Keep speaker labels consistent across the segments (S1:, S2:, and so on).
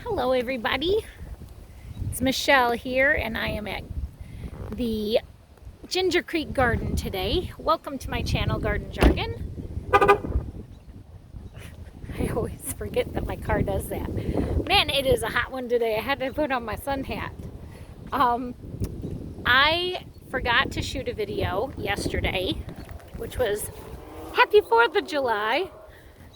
S1: Hello everybody, it's Michelle here and I am at the Ginger Creek Garden today. Welcome to my channel, Garden Jargon. I always forget that my car does that. Man, it is a hot one today. I had to put on my sun hat. I forgot to shoot a video yesterday, which was Happy 4th of July,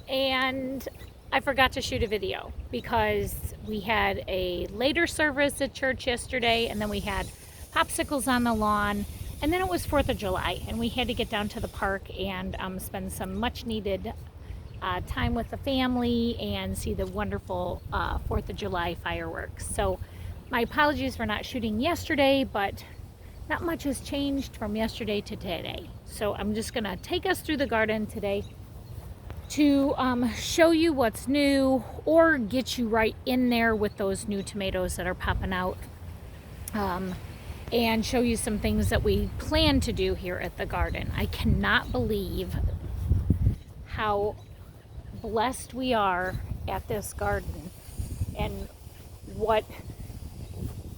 S1: and I forgot to shoot a video because we had a later service at church yesterday, and then we had popsicles on the lawn, and then it was 4th of July, and we had to get down to the park and spend some much needed time with the family and see the wonderful 4th of July fireworks. So my apologies for not shooting yesterday, but not much has changed from yesterday to today. So I'm just gonna take us through the garden today to show you what's new or get you right in there with those new tomatoes that are popping out, and show you some things that we plan to do here at the garden. I cannot believe how blessed we are at this garden and what,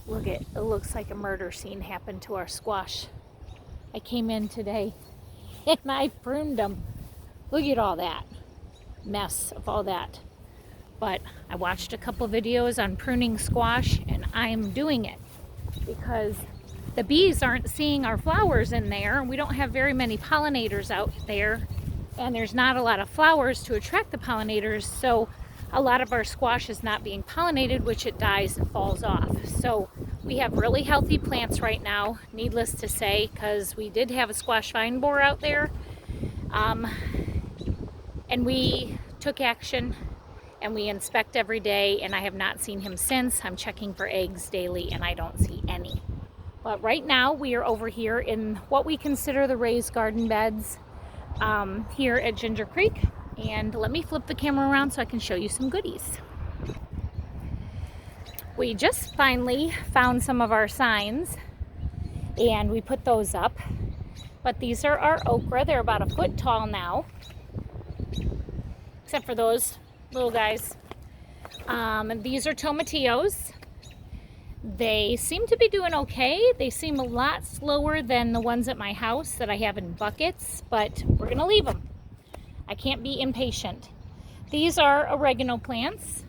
S1: look at, it looks like a murder scene happened to our squash. I came in today and I pruned them. Look at all that mess of all that. But I watched a couple videos on pruning squash and I'm doing it because the bees aren't seeing our flowers in there. We don't have very many pollinators out there, and there's not a lot of flowers to attract the pollinators, so a lot of our squash is not being pollinated, which it dies and falls off. So we have really healthy plants right now, needless to say, because we did have a squash vine borer out there, and we took action and we inspect every day, and I have not seen him since. I'm checking for eggs daily and I don't see any. But right now we are over here in what we consider the raised garden beds here at Ginger Creek. And let me flip the camera around so I can show you some goodies. We just finally found some of our signs and we put those up. But these are our okra. They're about a foot tall now, except for those little guys. And these are tomatillos. They seem to be doing okay. They seem a lot slower than the ones at my house that I have in buckets, but we're gonna leave them. I can't be impatient. These are oregano plants.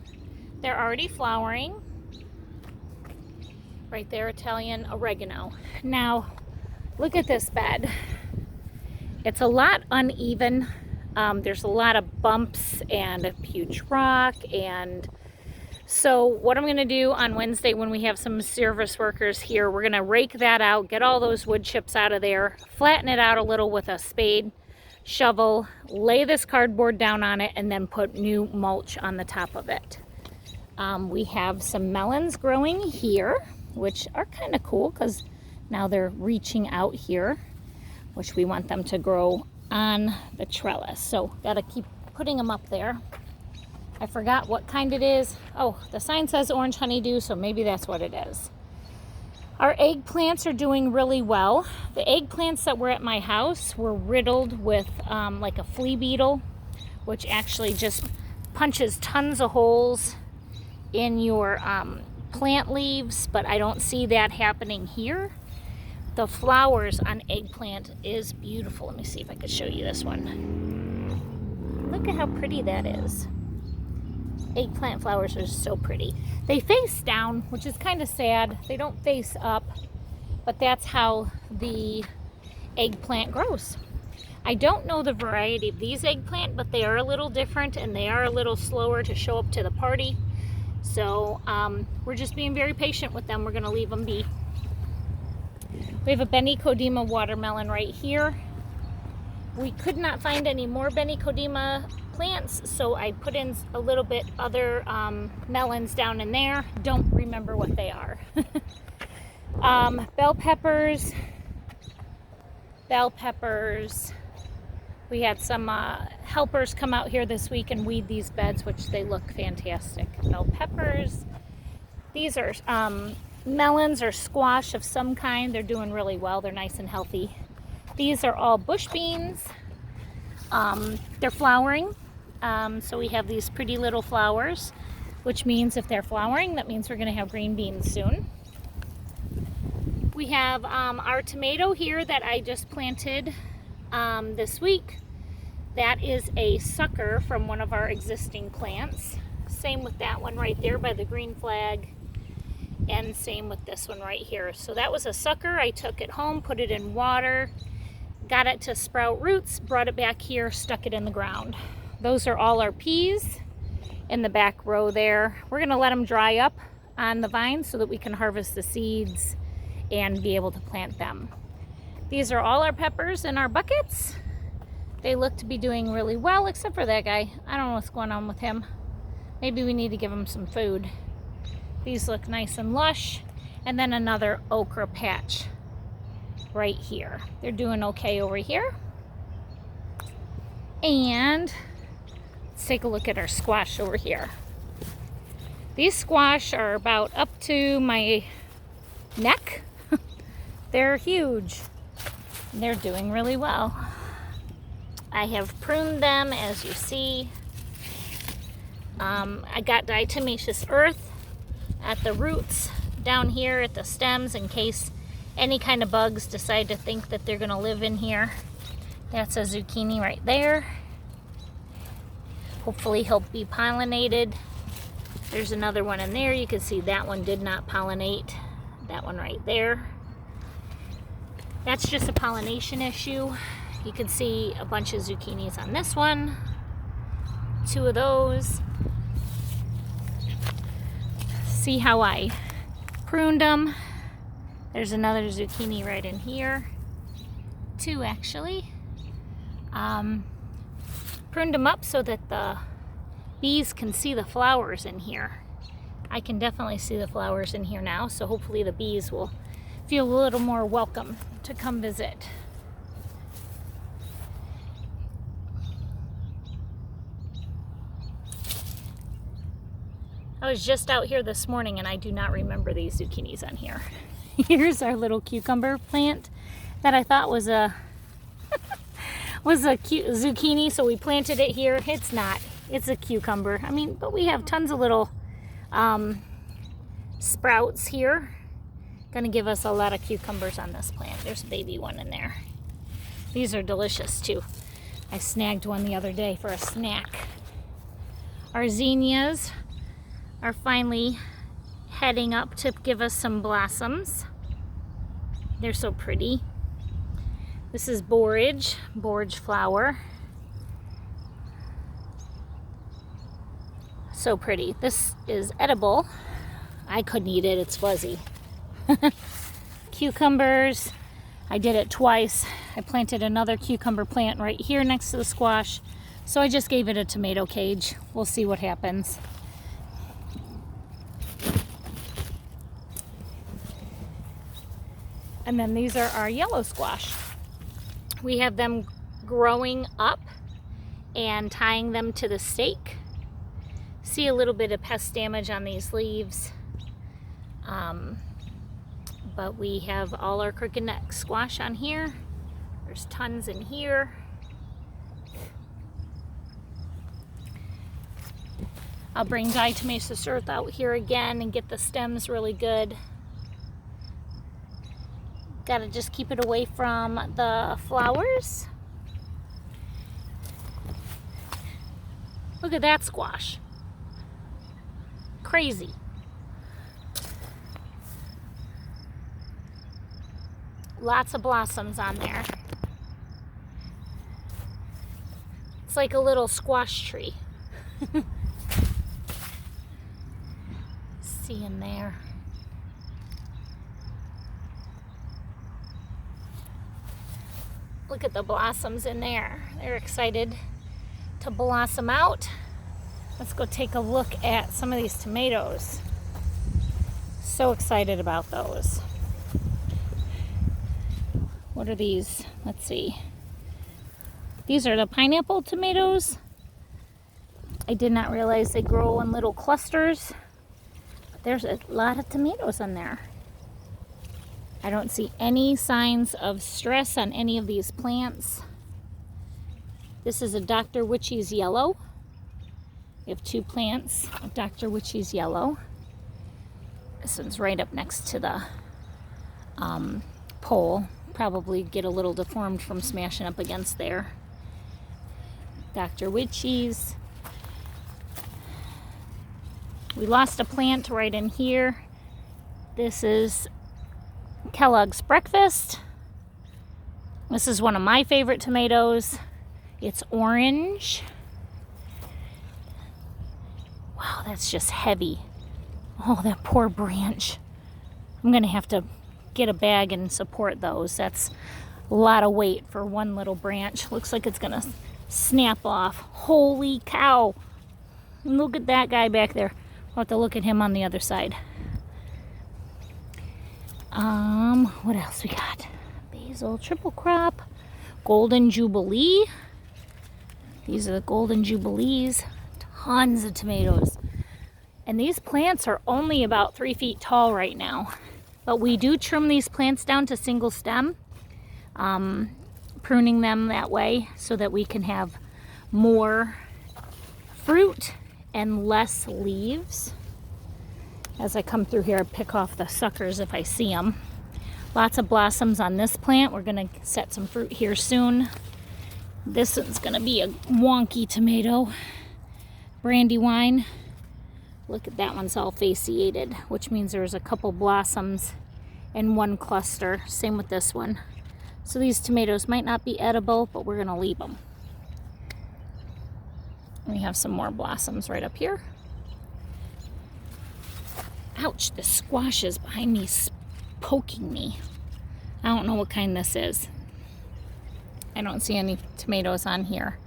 S1: They're already flowering. Right there, Italian oregano. Now, look at this bed. It's a lot uneven. There's a lot of bumps and a huge rock, and so what I'm gonna do on Wednesday when we have some service workers here, we're gonna rake that out, get all those wood chips out of there, flatten it out a little with a spade, shovel, lay this cardboard down on it, and then put new mulch on the top of it. We have some melons growing here, which are kind of cool because now they're reaching out here, which we want them to grow on the trellis. So gotta keep putting them up there. I forgot what kind it is. Oh, the sign says orange honeydew, so maybe that's what it is. Our eggplants are doing really well. The eggplants that were at my house were riddled with like a flea beetle, which actually just punches tons of holes in your plant leaves, but I don't see that happening here. The flowers on eggplant is beautiful. Let me see if I could show you this one. Look at how pretty that is. Eggplant flowers are so pretty. They face down, which is kind of sad. They don't face up, but that's how the eggplant grows. I don't know the variety of these eggplant, but they are a little different and they are a little slower to show up to the party. So we're just being very patient with them. We're gonna leave them be. We have a Beni Kodima watermelon right here. We could not find any more Beni Kodima plants, so I put in a little bit other melons down in there. Don't remember what they are. Bell peppers. We had some helpers come out here this week and weed these beds, which they look fantastic. Bell peppers. These are melons or squash of some kind. They're doing really well. They're nice and healthy. These are all bush beans. They're flowering. So we have these pretty little flowers. which means if they're flowering, that means we're going to have green beans soon. We have our tomato here that I just planted this week. That is a sucker from one of our existing plants. Same with that one right there by the green flag, and same with this one right here. So that was a sucker. I took it home, put it in water, got it to sprout roots, brought it back here, stuck it in the ground. Those are all our peas in the back row there. We're gonna let them dry up on the vine so that we can harvest the seeds and be able to plant them. These are all our peppers in our buckets. They look to be doing really well, except for that guy. I don't know what's going on with him. Maybe we need to give him some food. These look nice and lush. And then another okra patch right here. They're doing okay over here. And let's take a look at our squash over here. These squash are about up to my neck. They're huge. They're doing really well. I have pruned them, as you see. I got diatomaceous earth at the roots down here at the stems in case any kind of bugs decide to think that they're gonna live in here. That's a zucchini right there. Hopefully he'll be pollinated. There's another one in there. You can see that one did not pollinate. That one right there. That's just a pollination issue. You can see a bunch of zucchinis on this one. 2 of those. See how I pruned them. There's another zucchini right in here. 2 actually. Pruned them up so that the bees can see the flowers in here. I can definitely see the flowers in here now, so hopefully the bees will feel a little more welcome to come visit. I was just out here this morning and I do not remember these zucchinis on here. Here's our little cucumber plant that I thought was a cute zucchini, so we planted it here. It's not. It's a cucumber. I mean, but we have tons of little sprouts here. Gonna give us a lot of cucumbers on this plant. There's a baby one in there. These are delicious too. I snagged one the other day for a snack. Our zinnias are finally heading up to give us some blossoms. They're so pretty. This is borage flower. So pretty. This is edible. I couldn't eat it, it's fuzzy. Cucumbers, I did it twice. I planted another cucumber plant right here next to the squash. So I just gave it a tomato cage. We'll see what happens. And then these are our yellow squash. We have them growing up and tying them to the stake. See a little bit of pest damage on these leaves. But we have all our crooked neck squash on here. There's tons in here. I'll bring diatomaceous earth out here again and get the stems really good. Gotta just keep it away from the flowers. Look at that squash. Crazy. Lots of blossoms on there. It's like a little squash tree. See in there. Look at the blossoms in there. They're excited to blossom out. Let's go take a look at some of these tomatoes. So excited about those. What are these? Let's see. These are the pineapple tomatoes. I did not realize they grow in little clusters. There's a lot of tomatoes on there. I don't see any signs of stress on any of these plants. This is a Dr. Witchy's yellow. We have 2 plants of Dr. Witchy's yellow. This one's right up next to the pole. Probably get a little deformed from smashing up against there. Dr. Witchy's. We lost a plant right in here. This is Kellogg's Breakfast. This is one of my favorite tomatoes. It's orange. Wow, that's just heavy. Oh, that poor branch. I'm gonna have to get a bag and support those. That's a lot of weight for one little branch. Looks like it's gonna snap off. Holy cow. Look at that guy back there. We'll have to look at him on the other side. What else we got? Basil triple crop, Golden Jubilee. These are the Golden Jubilees. Tons of tomatoes. And these plants are only about 3 feet tall right now. But we do trim these plants down to single stem, pruning them that way so that we can have more fruit and less leaves. As I come through here, I pick off the suckers if I see them. Lots of blossoms on this plant. We're gonna set some fruit here soon. This one's gonna be a wonky tomato. Brandywine. Look at that one's all fasciated, which means there's a couple blossoms in one cluster. Same with this one. So these tomatoes might not be edible, but we're gonna leave them. We have some more blossoms right up here. Ouch, the squash is behind me poking me. I don't know what kind this is. I don't see any tomatoes on here.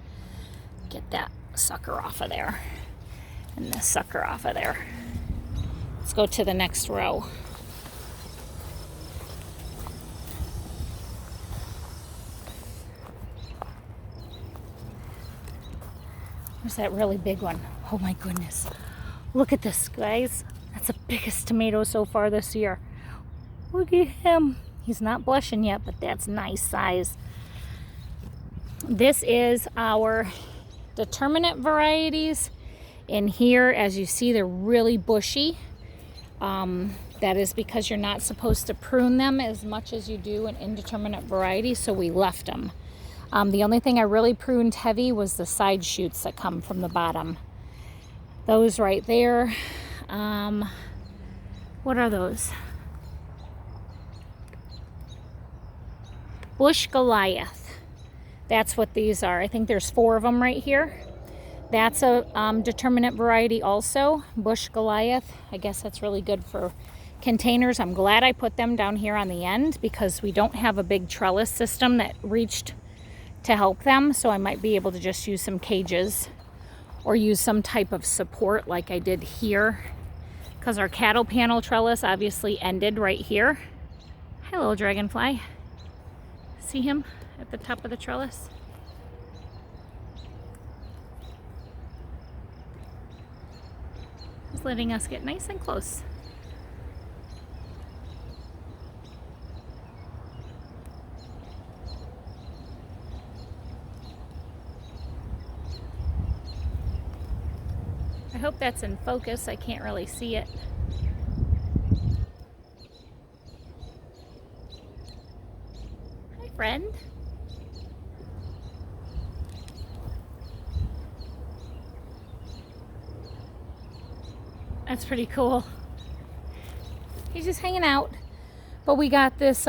S1: Get that sucker off of there. And this sucker off of there. Let's go to the next row. There's that really big one. Oh my goodness. Look at this, guys. That's the biggest tomato so far this year. Look at him. He's not blushing yet, but that's nice size. This is our determinate varieties. In here, as you see, they're really bushy. That is because you're not supposed to prune them as much as you do an indeterminate variety, so we left them. The only thing I really pruned heavy was the side shoots that come from the bottom. Those right there. What are those? Bush Goliath. That's what these are. I think there's 4 of them right here. That's a determinate variety also, Bush Goliath. I guess that's really good for containers. I'm glad I put them down here on the end because we don't have a big trellis system that reached to help them. So I might be able to just use some cages or use some type of support like I did here because our cattle panel trellis obviously ended right here. Hi, little dragonfly. See him at the top of the trellis? He's letting us get nice and close. I hope that's in focus. I can't really see it. Hi, friend. That's pretty cool. He's just hanging out. But we got this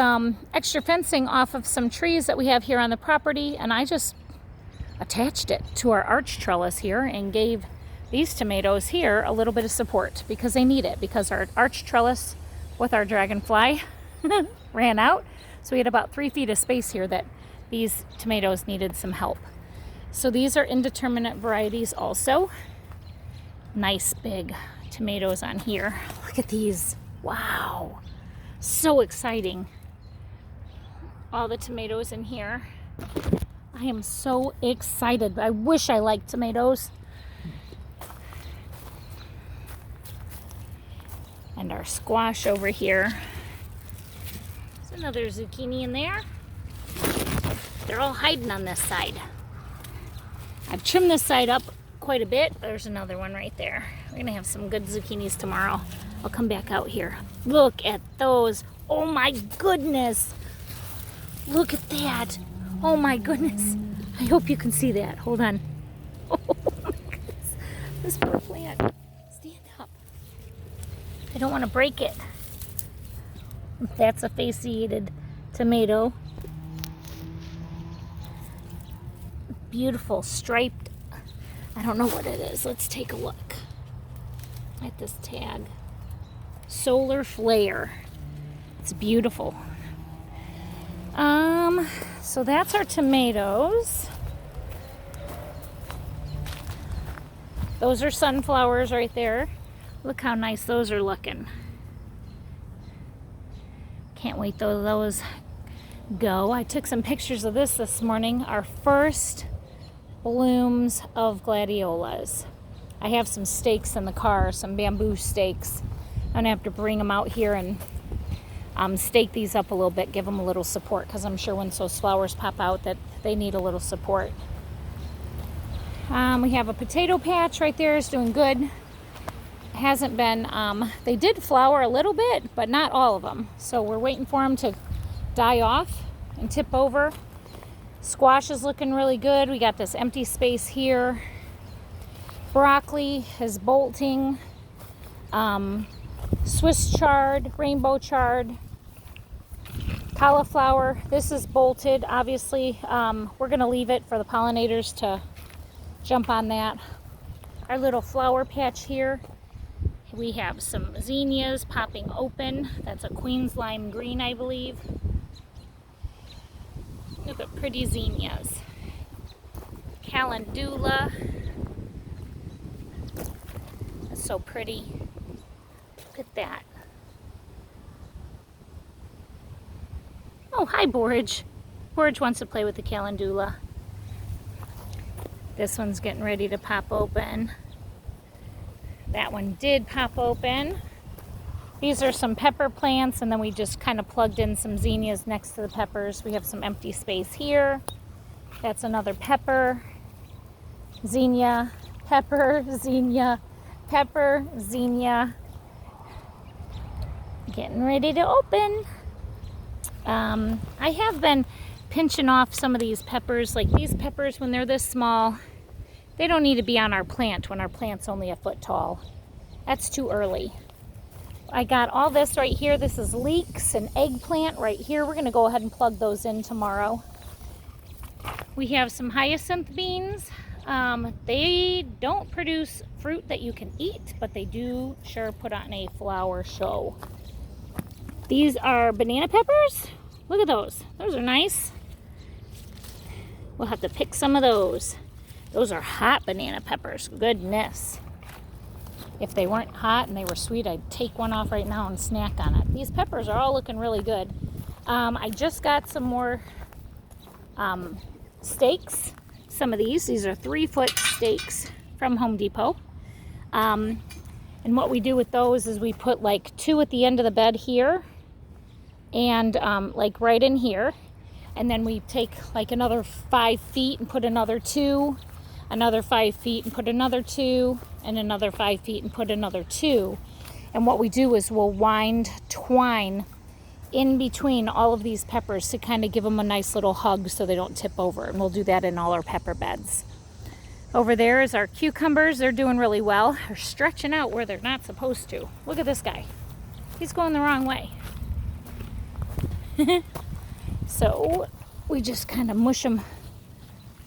S1: extra fencing off of some trees that we have here on the property, and I just attached it to our arch trellis here and gave these tomatoes here a little bit of support because they need it, because our arch trellis with our dragonfly ran out. So we had about 3 feet of space here that these tomatoes needed some help. So these are indeterminate varieties also. Nice big tomatoes on here. Look at these. Wow. So exciting. All the tomatoes in here. I am so excited. I wish I liked tomatoes. And our squash over here. There's another zucchini in there. They're all hiding on this side. I've trimmed this side up quite a bit. There's another one right there. We're gonna have some good zucchinis tomorrow. I'll come back out here. Look at those. Oh my goodness. Look at that. Oh my goodness. I hope you can see that. Hold on. Oh my goodness. This poor plant. Stand up. I don't want to break it. That's a faceated tomato. Beautiful striped. I don't know what it is. Let's take a look at this tag. Solar Flare. It's beautiful. So that's our tomatoes. Those are sunflowers right there. Look how nice those are looking. Can't wait till those go. I took some pictures of this morning. Our first blooms of gladiolas. I have some stakes in the car, some bamboo stakes. I'm gonna have to bring them out here and stake these up a little bit, give them a little support, because I'm sure once those flowers pop out that they need a little support. We have a potato patch right there. It's doing good. It hasn't been, they did flower a little bit, but not all of them. So we're waiting for them to die off and tip over. Squash is looking really good. We got this empty space here. Broccoli is bolting. Swiss chard, rainbow chard, cauliflower. This is bolted, obviously. We're going to leave it for the pollinators to jump on that. Our little flower patch here. We have some zinnias popping open. That's a Queen's Lime Green, I believe. Look at pretty zinnias. Calendula. That's so pretty. Look at that. Oh, hi, Borage. Borage wants to play with the calendula. This one's getting ready to pop open. That one did pop open. These are some pepper plants, and then we just kind of plugged in some zinnias next to the peppers. We have some empty space here. That's another pepper, zinnia, pepper, zinnia, pepper, zinnia. Getting ready to open. I have been pinching off some of these peppers. Like these peppers, when they're this small, they don't need to be on our plant when our plant's only a foot tall. That's too early. I got all this right here. This is leeks and eggplant right here. We're going to go ahead and plug those in tomorrow. We have some hyacinth beans. They don't produce fruit that you can eat, but they do sure put on a flower show. These are banana peppers. Look at those. Those are nice. We'll have to pick some of those. Those are hot banana peppers. Goodness. If they weren't hot and they were sweet, I'd take one off right now and snack on it. These peppers are all looking really good. I just got some more stakes. Some of these are 3-foot stakes from Home Depot. And what we do with those is we put like 2 at the end of the bed here and like right in here. And then we take like another 5 feet and put another 2, another 5 feet and put another 2, and another 5 feet and put another 2. And what we do is we'll wind twine in between all of these peppers to kind of give them a nice little hug so they don't tip over. And we'll do that in all our pepper beds. Over there is our cucumbers. They're doing really well. They're stretching out where they're not supposed to. Look at this guy. He's going the wrong way. So we just kind of mush them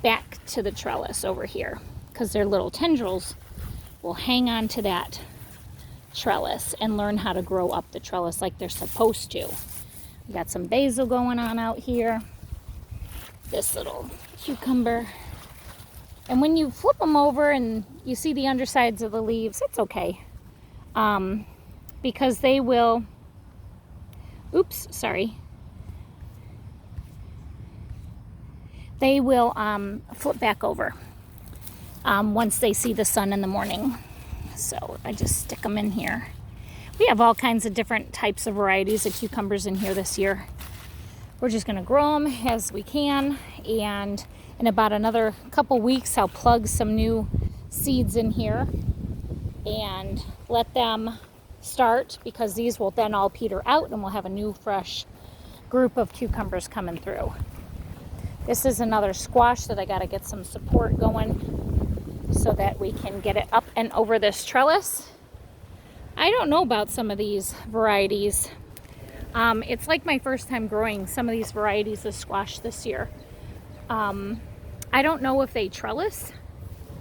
S1: back to the trellis over here because their little tendrils will hang on to that trellis and learn how to grow up the trellis like they're supposed to. We got some basil going on out here. This little cucumber. And when you flip them over and you see the undersides of the leaves, it's okay. Because they will, they will flip back over once they see the sun in the morning. So I just stick them in here. We have all kinds of different types of varieties of cucumbers in here this year. We're just gonna grow them as we can, and in about another couple weeks I'll plug some new seeds in here and let them start, because these will then all peter out and we'll have a new fresh group of cucumbers coming through. This is another squash that I got to get some support going so that we can get it up and over this trellis. I don't know about some of these varieties. It's like my first time growing some of these varieties of squash this year. I don't know if they trellis.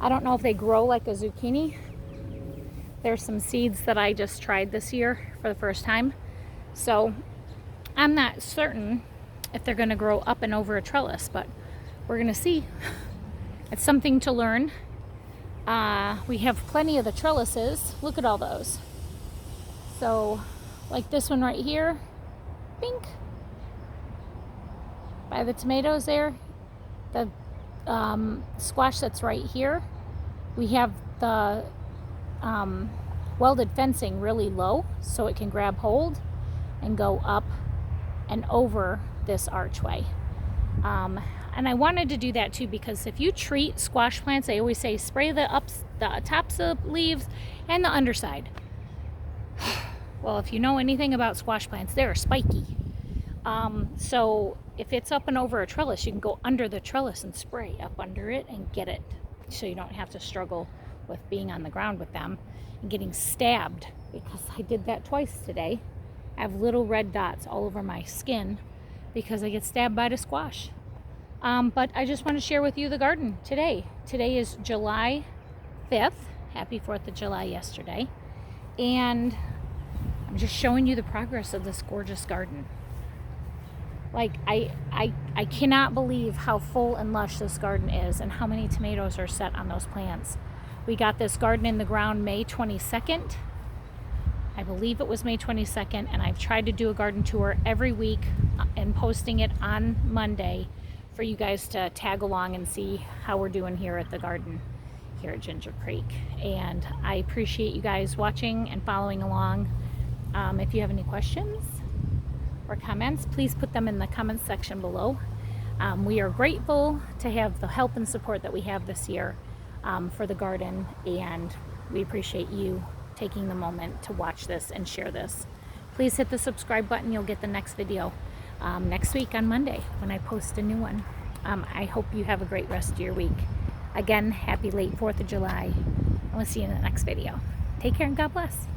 S1: I don't know if they grow like a zucchini. There's some seeds that I just tried this year for the first time. So I'm not certain if they're going to grow up and over a trellis, but we're going to see. It's something to learn. We have plenty of the trellises. Look at all those. So like this one right here, pink, by the tomatoes there. The squash that's right here, we have the welded fencing really low so it can grab hold and go up and over this archway. And I wanted to do that too, because if you treat squash plants, they always say spray the tops of leaves and the underside. Well, if you know anything about squash plants, they're spiky. So if it's up and over a trellis, you can go under the trellis and spray up under it and get it, so you don't have to struggle with being on the ground with them and getting stabbed, because I did that twice today. I have little red dots all over my skin because I get stabbed by the squash. But I just want to share with you the garden today. Today is July 5th. Happy 4th of July yesterday. And I'm just showing you the progress of this gorgeous garden. Like, I cannot believe how full and lush this garden is and how many tomatoes are set on those plants. We got this garden in the ground May 22nd. I believe it was May 22nd, and I've tried to do a garden tour every week and posting it on Monday for you guys to tag along and see how we're doing here at the garden here at Ginger Creek. And I appreciate you guys watching and following along. If you have any questions or comments, please put them in the comments section below. We are grateful to have the help and support that we have this year for the garden, and we appreciate you taking the moment to watch this and share this. Please hit the subscribe button. You'll get the next video next week on Monday when I post a new one. I hope you have a great rest of your week. Again, happy late 4th of July, and we'll see you in the next video. Take care and God bless.